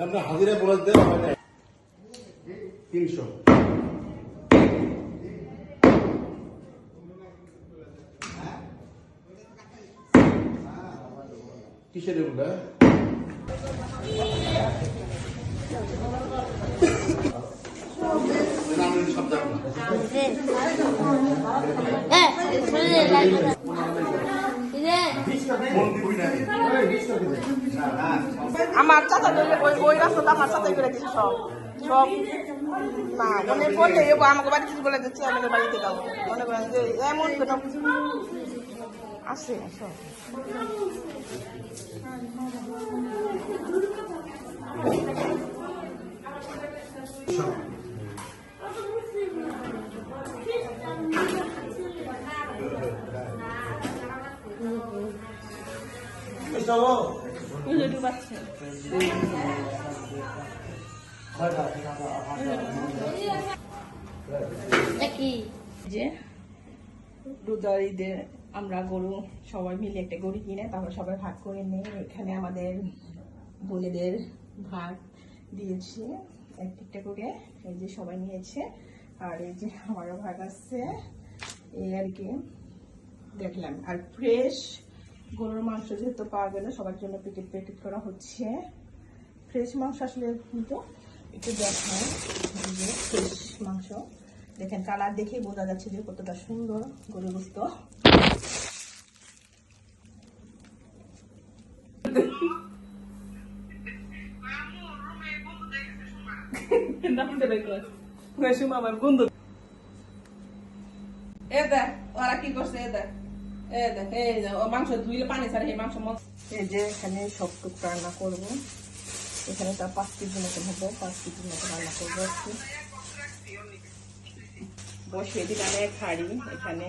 আপনার হাজিরা বলে দেন 300 কিসের এগুলা আমার চাচা ওই রাস্তাটা আমার চাচাই করে দিচ্ছে সব সব না মনে পড়লে আমাকে বাড়ি কিছু বলে দিচ্ছি আমাদের বাড়িতে যাবো মনে করেন যে এমন আসে সব যে রোজার ঈদে আমরা গরু সবাই মিলে একটা গরু কিনে তারপর সবাই ভাগ করে নিয়ে এখানে আমাদের বোনেদের ভাগ দিয়েছি একটা করে এই যে সবাই নিয়েছে আর এই যে আমারও ভাগ আছে এই আর কি দেখলাম আর ফ্রেশ গরুর মাংস যেহেতু পাওয়া গেল সবার জন্য প্যাকেট করা হচ্ছে ফ্রেশ মাংস আসলে কিন্তু একটু দেখায় যে ফ্রেশ মাংস দেখেন কালার দেখেই বোঝা যাচ্ছে যে কতটা সুন্দর গরুর গোশত ওরা কি করছে মাংস ধুইলে পানি ছাড়ে এই মাংস এই যে এখানে সব টুক রান্না করবো এখানে তার 5 কেজির মতন হবো 5 কেজির মতন রান্না করবো একটু বসিয়ে দিলাম এক হাঁড়ি এখানে